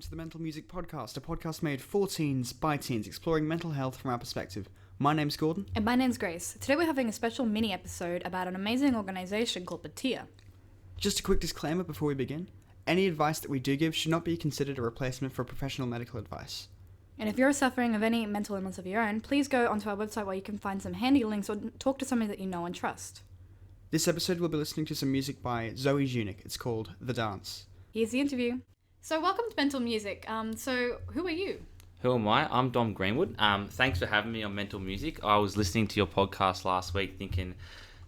to the Mental Music Podcast, a podcast made for teens by teens, exploring mental health from our perspective. My name's Gordon. And my name's Grace. Today we're having a special mini episode about an amazing organisation called Batia. Just a quick disclaimer before we begin. Any advice that we do give should not be considered a replacement for professional medical advice. And if you're suffering of any mental illness of your own, please go onto our website where you can find some handy links or talk to somebody that you know and trust. This episode we'll be listening to some music by Zoe Zunick. It's called The Dance. Here's the interview. So welcome to Mental Music. So who are you? Who am I? I'm Dom Greenwood. Thanks for having me on Mental Music. I was listening to your podcast last week thinking,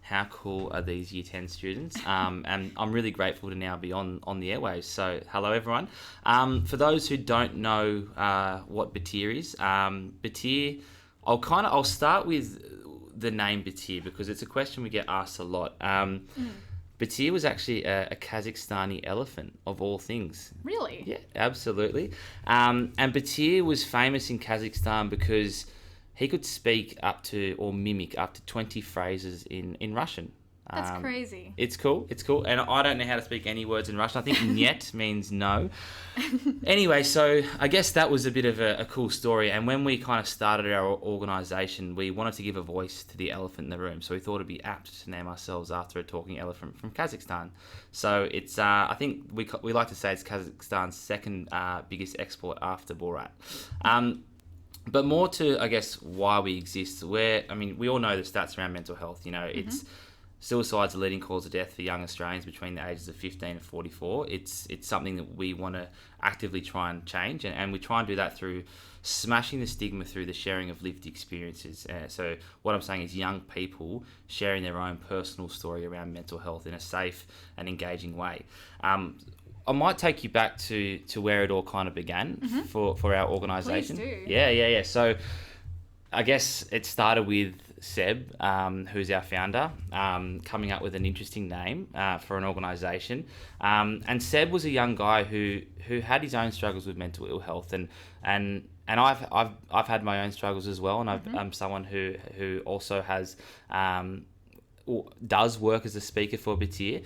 how cool are these Year 10 students? And I'm really grateful to now be on the airwaves. So hello, everyone. For those who don't know what Batia is, Batia, I'll start with the name Batia because it's a question we get asked a lot. Batia was actually a Kazakhstani elephant, of all things. Really? Yeah, absolutely. And Batia was famous in Kazakhstan because he could speak up to, or mimic up to 20 phrases in Russian. That's crazy. It's cool. And I don't know how to speak any words in Russian. I think "niet" means no. Anyway, so I guess that was a bit of a cool story. And when we kind of started our organisation, we wanted to give a voice to the elephant in the room. So we thought it'd be apt to name ourselves after a talking elephant from Kazakhstan. So it's, I think we like to say it's Kazakhstan's second biggest export after Borat. But more to, I guess, why we exist. We all know the stats around mental health. You know, it's suicide's the leading cause of death for young Australians between the ages of 15 and 44. It's something that we want to actively try and change, and we try and do that through smashing the stigma through the sharing of lived experiences. So what I'm saying is young people sharing their own personal story around mental health in a safe and engaging way. I might take you back to where it all kind of began for our organisation. Please do. Yeah. So I guess it started with Seb, who's our founder, coming up with an interesting name for an organisation. And Seb was a young guy who had his own struggles with mental ill health, and I've had my own struggles as well, and I'm someone who also has does work as a speaker for Batia.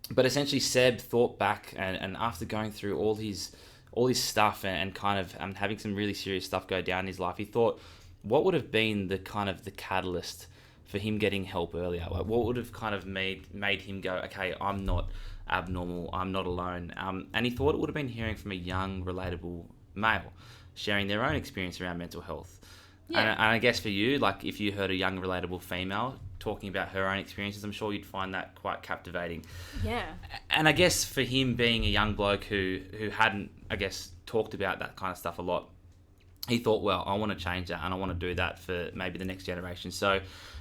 But essentially, Seb thought back, and after going through all his stuff and kind of having some really serious stuff go down in his life, he thought, what would have been the catalyst for him getting help earlier? Like, what would have kind of made him go, okay, I'm not abnormal, I'm not alone. And he thought it would have been hearing from a young, relatable male sharing their own experience around mental health. Yeah. And I guess for you, like if you heard a young, relatable female talking about her own experiences, I'm sure you'd find that quite captivating. Yeah. And I guess for him being a young bloke who hadn't, I guess, talked about that kind of stuff a lot, he thought, well, I want to change that and I want to do that for maybe the next generation. So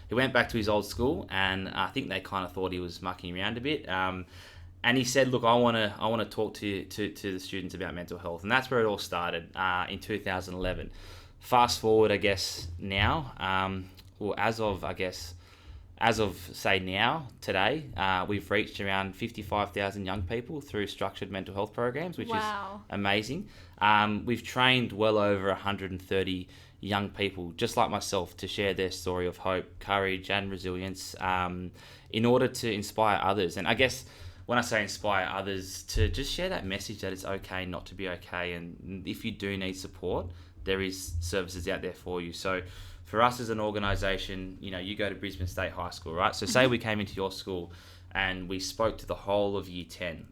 he went back to his old school, and I think they kind of thought he was mucking around a bit. And he said, look, I want to talk to the students about mental health. And that's where it all started in 2011. Fast forward, I guess, now, as of say now, today, we've reached around 55,000 young people through structured mental health programs, which is amazing. We've trained well over 130 young people, just like myself, to share their story of hope, courage and resilience in order to inspire others. And I guess when I say inspire others, to just share that message that it's okay not to be okay. And if you do need support, there is services out there for you. So for us as an organisation, you know, you go to Brisbane State High School, right? So say we came into your school and we spoke to the whole of Year 10.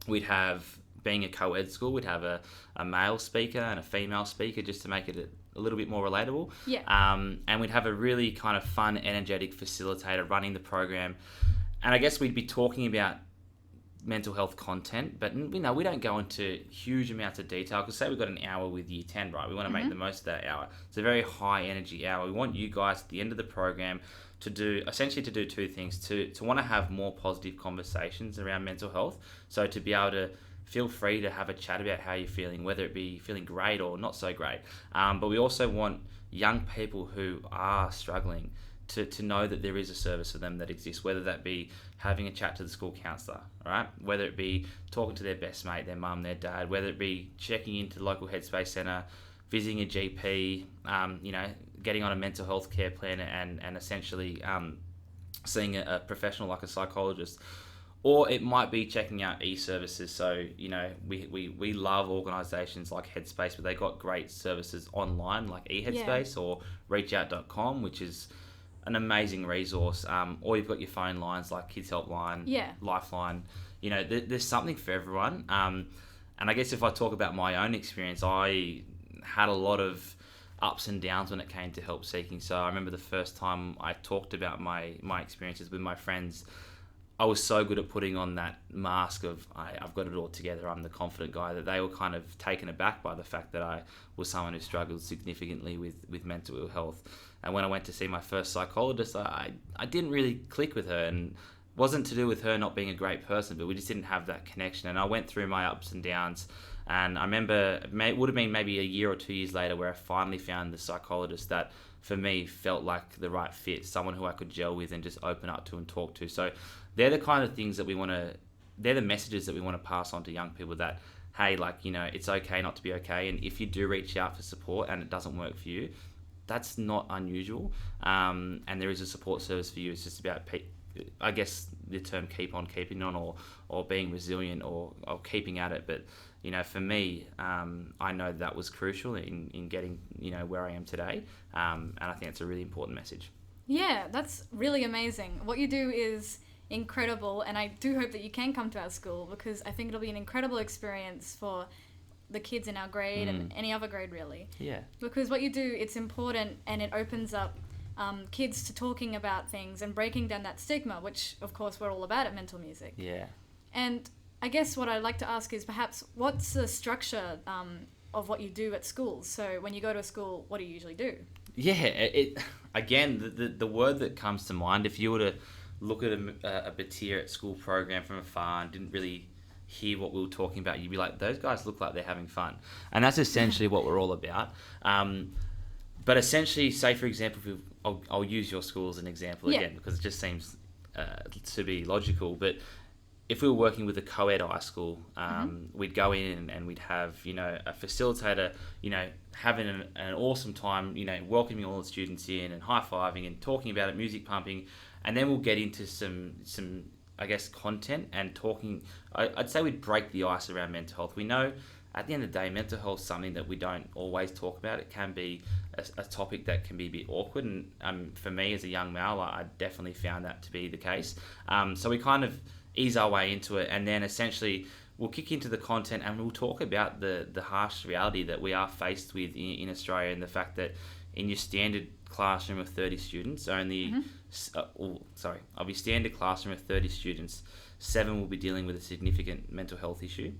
We'd have, being a co-ed school, we'd have a male speaker and a female speaker just to make it a little bit more relatable. Yeah. And we'd have a really kind of fun, energetic facilitator running the program. And I guess we'd be talking about mental health content, but we don't go into huge amounts of detail because say we've got an hour with Year 10, right? We want to make the most of that hour. It's a very high energy hour. We want you guys at the end of the program to do two things, to want to have more positive conversations around mental health. So to be able to feel free to have a chat about how you're feeling, whether it be feeling great or not so great. But we also want young people who are struggling to know that there is a service for them that exists, whether that be having a chat to the school counsellor, right? Whether it be talking to their best mate, their mum, their dad, whether it be checking into the local headspace centre, visiting a GP, getting on a mental health care plan and essentially seeing a professional like a psychologist. Or it might be checking out e-services. So, we love organisations like Headspace, but they got great services online like eHeadspace or reachout.com, which is an amazing resource. Or you've got your phone lines like Kids Helpline, Lifeline. There's something for everyone. And I guess if I talk about my own experience, I had a lot of ups and downs when it came to help seeking. So I remember the first time I talked about my experiences with my friends, I was so good at putting on that mask of I've got it all together, I'm the confident guy, that they were kind of taken aback by the fact that I was someone who struggled significantly with mental ill health. And when I went to see my first psychologist, I didn't really click with her, and wasn't to do with her not being a great person, but we just didn't have that connection. And I went through my ups and downs, and I remember it would have been maybe a year or 2 years later where I finally found the psychologist that for me felt like the right fit, someone who I could gel with and just open up to and talk to. So they're the kind of things that they're the messages that we want to pass on to young people, that, hey, it's okay not to be okay. And if you do reach out for support and it doesn't work for you, that's not unusual. And there is a support service for you. It's just about, I guess the term keep on keeping on, or being resilient, or keeping at it. But, for me, I know that was crucial in getting, where I am today. And I think it's a really important message. Yeah, that's really amazing. What you do is incredible, and I do hope that you can come to our school, because I think it'll be an incredible experience for the kids in our grade and any other grade, really. Yeah. Because what you do, it's important, and it opens up kids to talking about things and breaking down that stigma, which of course we're all about at Mental Music. Yeah. And I guess what I'd like to ask is perhaps what's the structure of what you do at schools? So when you go to a school, what do you usually do? Yeah, again, the word that comes to mind, if you were to look at a Batyr at school program from afar and didn't really hear what we were talking about, you'd be like, those guys look like they're having fun. And that's essentially what we're all about. But essentially, say for example, I'll use your school as an example again, because it just seems to be logical. But if we were working with a co-ed high school, we'd go in and we'd have, a facilitator, having an awesome time, welcoming all the students in and high-fiving and talking about it, music pumping. And then we'll get into some I guess, content and talking. I'd say we'd break the ice around mental health. We know at the end of the day, mental health is something that we don't always talk about. It can be a topic that can be a bit awkward. And for me as a young male, I definitely found that to be the case. So we kind of ease our way into it, and then essentially we'll kick into the content and we'll talk about the harsh reality that we are faced with in Australia, and the fact that in your standard classroom of 30 students, of your standard classroom of 30 students, 7 will be dealing with a significant mental health issue.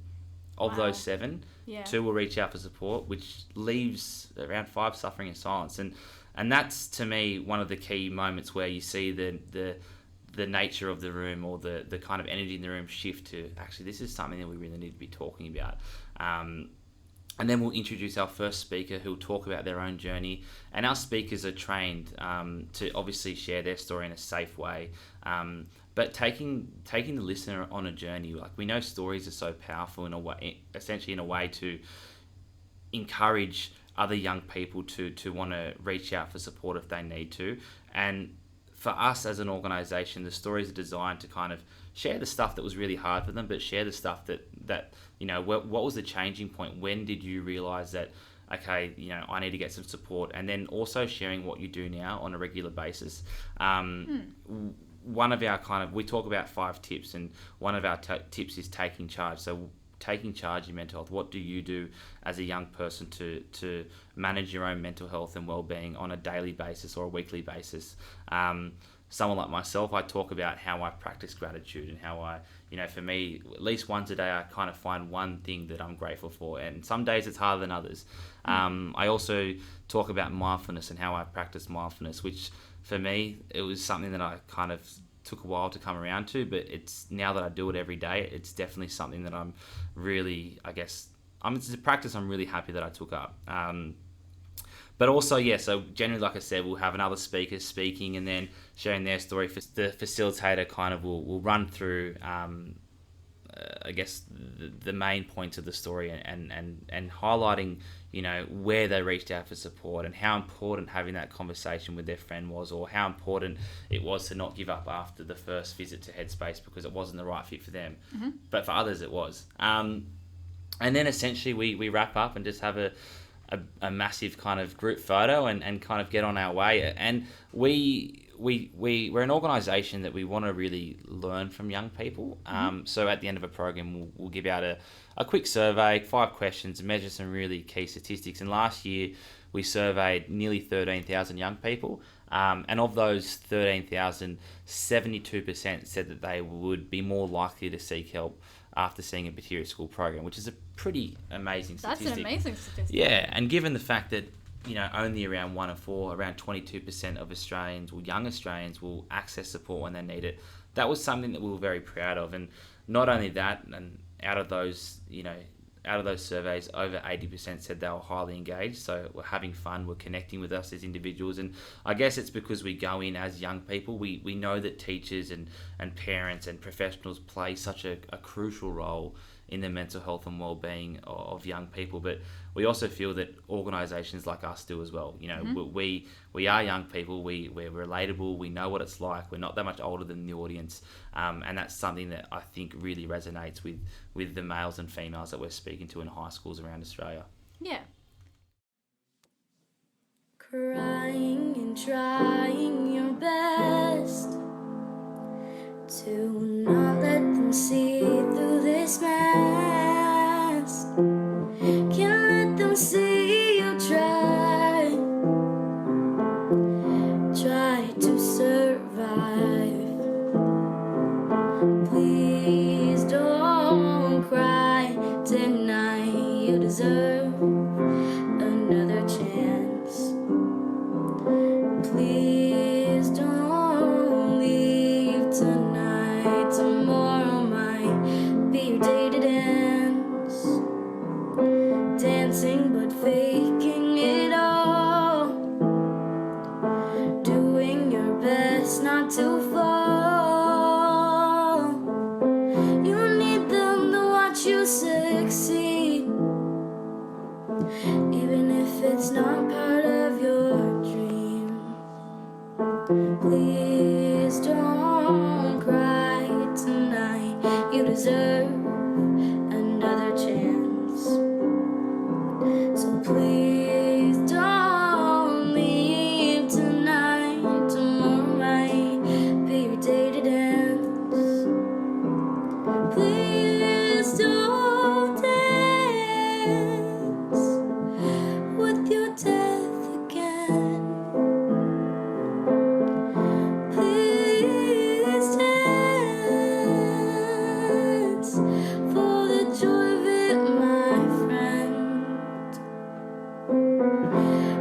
Of those 7, 2 will reach out for support, which leaves around 5 suffering in silence. And that's, to me, one of the key moments where you see the nature of the room, or the kind of energy in the room shift to, actually, this is something that we really need to be talking about. And then we'll introduce our first speaker, who'll talk about their own journey. And our speakers are trained to obviously share their story in a safe way. But taking the listener on a journey, like, we know stories are so powerful in a way, essentially in a way to encourage other young people to want to reach out for support if they need to. And for us as an organisation, the stories are designed to kind of share the stuff that was really hard for them, but share the stuff that what was the changing point? When did you realise that, okay, I need to get some support? And then also sharing what you do now on a regular basis. One of our we talk about 5 tips, and one of our tips is taking charge. So taking charge of your mental health. What do you do as a young person to manage your own mental health and well-being on a daily basis or a weekly basis? Someone like myself, I talk about how I practice gratitude, and how I, for me, at least once a day, I kind of find one thing that I'm grateful for. And some days it's harder than others. I also talk about mindfulness and how I practice mindfulness, which for me, it was something that I kind of took a while to come around to, but it's now that I do it every day, it's definitely something that I'm really, it's a practice I'm really happy that I took up. But also, so generally, like I said, we'll have another speaker speaking and then sharing their story. The facilitator kind of will run through, the main points of the story, and highlighting, where they reached out for support and how important having that conversation with their friend was, or how important it was to not give up after the first visit to Headspace because it wasn't the right fit for them. Mm-hmm. But for others it was. And then essentially we wrap up and just have a massive kind of group photo and kind of get on our way. And we're an organisation that we want to really learn from young people. So at the end of a program, we'll give out a quick survey, 5 questions, and measure some really key statistics. And last year, we surveyed nearly 13,000 young people. And of those 13,000, 72% said that they would be more likely to seek help after seeing a Batyria School program, which is a pretty amazing statistic. That's an amazing statistic. Yeah, and given the fact that only around 1 in 4, around 22% of Australians, or young Australians, will access support when they need it. That was something that we were very proud of. And not only that, and out of those surveys, over 80% said they were highly engaged. So we're having fun, we're connecting with us as individuals. And I guess it's because we go in as young people. We know that teachers and parents and professionals play such a crucial role in the mental health and well-being of young people, but we also feel that organisations like us do as well. We are young people, we're relatable, we know what it's like, we're not that much older than the audience, and that's something that I think really resonates with the males and females that we're speaking to in high schools around Australia. Yeah. Crying and trying your best to not let them see through this mask. Can't let them see you try to survive. Please don't cry tonight. You deserve another chance. Please don't leave tonight. Tomorrow might be your day to dance. Dancing but faking it all. Doing your best not to fall. You need them to watch you succeed, even if it's not part of your dream. Please don't cry tonight. You deserve another chance. So please don't leave tonight. Tomorrow might be your day to dance. Please don't dance with your death again. Please dance for the joy of it, my friend.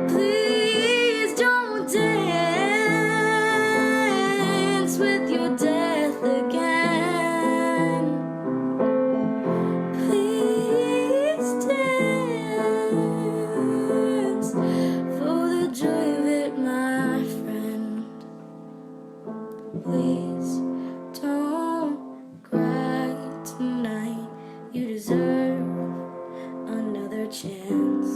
Please don't dance with your death again. Please dance for the joy of it, my friend. Please don't cry tonight. You deserve another chance.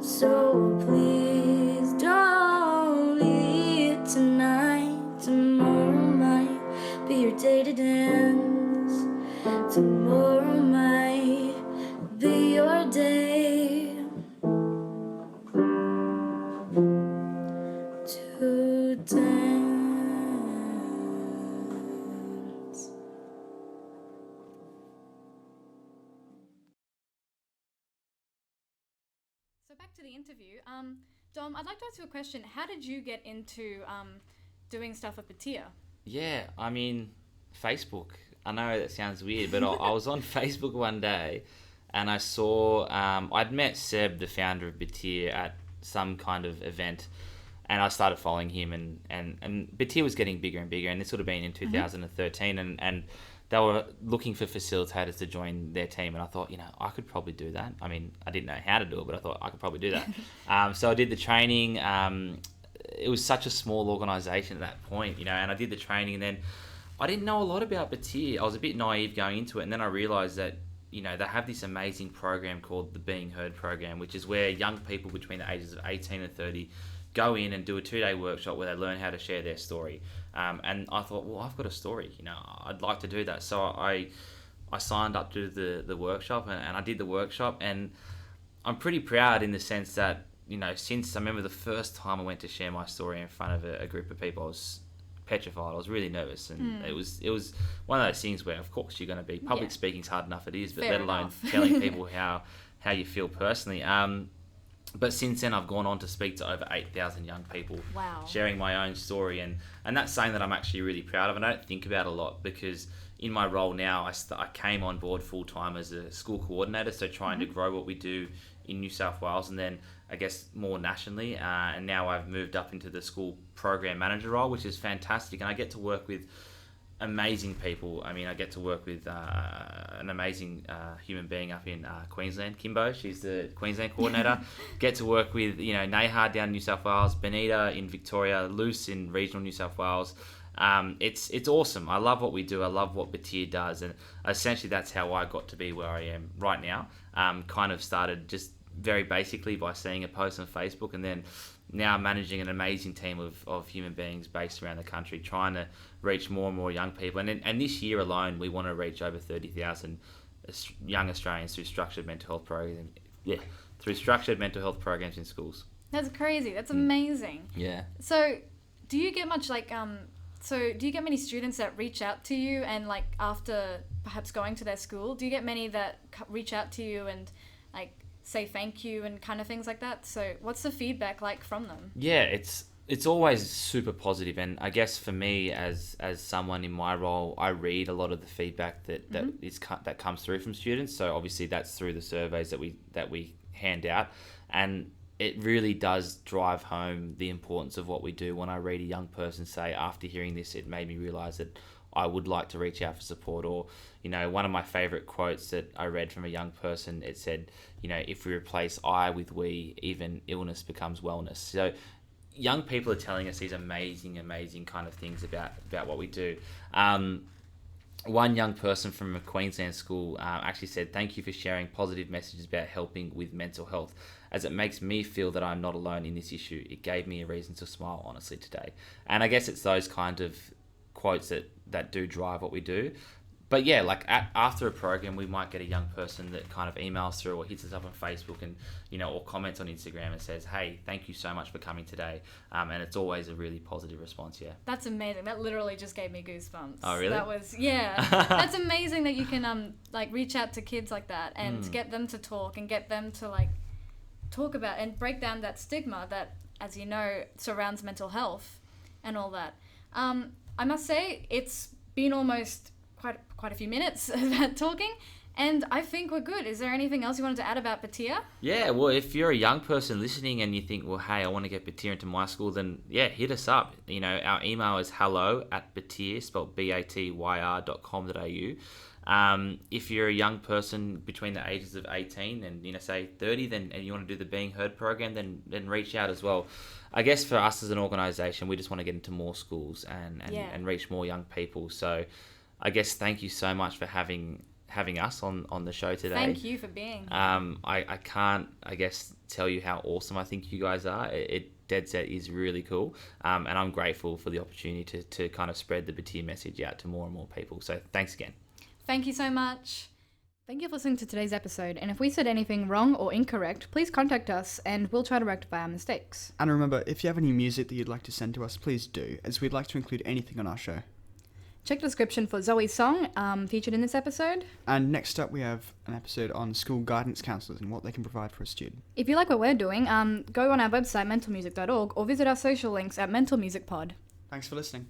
So please don't leave tonight. Tomorrow might be your day to dance. Tomorrow might be your day to dance. So back to the interview. Dom, I'd like to ask you a question. How did you get into doing stuff at Batyria? Yeah, I mean, Facebook. I know that sounds weird, but I was on Facebook one day and I saw, I'd met Seb, the founder of Batyria, at some kind of event, and I started following him, and Batyria was getting bigger and bigger, and this would have been in 2013, and they were looking for facilitators to join their team, and I thought, I could probably do that. I mean, I didn't know how to do it, but I thought I could probably do that. So I did the training. It was such a small organisation at that point, and I did the training, and then I didn't know a lot about Batyria. I was a bit naive going into it, and then I realised that you know, they have this amazing program called the Being Heard program, which is where young people between the ages of 18 and 30 go in and do a 2-day workshop where they learn how to share their story. And I thought, well, I've got a story, you know, I'd like to do that. So I signed up to the workshop, and I did the workshop, and I'm pretty proud in the sense that, you know, since I remember the first time I went to share my story in front of a group of people, I was petrified. I was really nervous, and it was one of those things where, of course, you're going to be. Public speaking's hard enough it is, but Fair let alone enough. telling people how you feel personally. But since then, I've gone on to speak to over 8,000 young people, Wow. sharing my own story, and that's something that I'm actually really proud of, and I don't think about a lot, because in my role now, I came on board full-time as a school coordinator, so trying to grow what we do in New South Wales, and then I guess more nationally, and now I've moved up into the school program manager role, which is fantastic, and I get to work with amazing people. I mean, I get to work with an amazing human being up in Queensland, Kimbo. She's the Queensland coordinator. Get to work with, you know, Nahar down in New South Wales, Benita in Victoria, Luce in regional New South Wales. It's awesome. I love what we do. I love what Batir does, and essentially that's how I got to be where I am right now. Kind of started just very basically by seeing a post on Facebook, and then now managing an amazing team of human beings based around the country, trying to reach more and more young people. And this year alone, we want to reach over 30,000 young Australians through structured mental health programs. Yeah, through structured mental health programs in schools. That's crazy. That's amazing. Yeah. So, do you get much do you get many students that reach out to you, and like after perhaps going to their school, do you get many that reach out to you and like say thank you and kind of things like that? So what's the feedback like from them? Yeah, it's always super positive, and I guess for me as someone in my role, I read a lot of the feedback that comes through from students. So obviously that's through the surveys that we hand out, and it really does drive home the importance of what we do. When I read a young person say, after hearing this, it made me realise that I would like to reach out for support. Or, you know, one of my favourite quotes that I read from a young person, it said, you know, if we replace I with we, even illness becomes wellness. So young people are telling us these amazing kind of things about what we do. One young person from a Queensland school actually said, "Thank you for sharing positive messages about helping with mental health, as it makes me feel that I'm not alone in this issue. It gave me a reason to smile honestly today." And I guess it's those kind of quotes that do drive what we do. But yeah, like after a program, we might get a young person that kind of emails through or hits us up on Facebook, and, you know, or comments on Instagram and says, "Hey, thank you so much for coming today." And it's always a really positive response. Yeah. That's amazing. That literally just gave me goosebumps. Oh, really? That was, yeah. That's amazing that you can like reach out to kids like that and get them to talk and get them to like talk about and break down that stigma that, as you know, surrounds mental health and all that. I must say it's been almost quite a few minutes about talking, and I think we're good. Is there anything else you wanted to add about Batir? Yeah, well, if you're a young person listening and you think, well, hey, I want to get Batir into my school, then yeah, hit us up. You know, our email is hello@batyr, spelled BATYR.com.au. If you're a young person between the ages of 18 and, you know, say 30, and you want to do the Being Heard program, then reach out as well. I guess for us as an organisation, we just want to get into more schools and reach more young people. So I guess thank you so much for having us on the show today. Thank you for being here. I can't, I guess, tell you how awesome I think you guys are. It dead set is really cool, and I'm grateful for the opportunity to kind of spread the Batir message out to more and more people. So thanks again. Thank you so much. Thank you for listening to today's episode, and if we said anything wrong or incorrect, please contact us and we'll try to rectify our mistakes. And remember, if you have any music that you'd like to send to us, please do, as we'd like to include anything on our show. Check the description for Zoe's song featured in this episode. And next up, we have an episode on school guidance counsellors and what they can provide for a student. If you like what we're doing, go on our website, mentalmusic.org, or visit our social links at mentalmusicpod. Thanks for listening.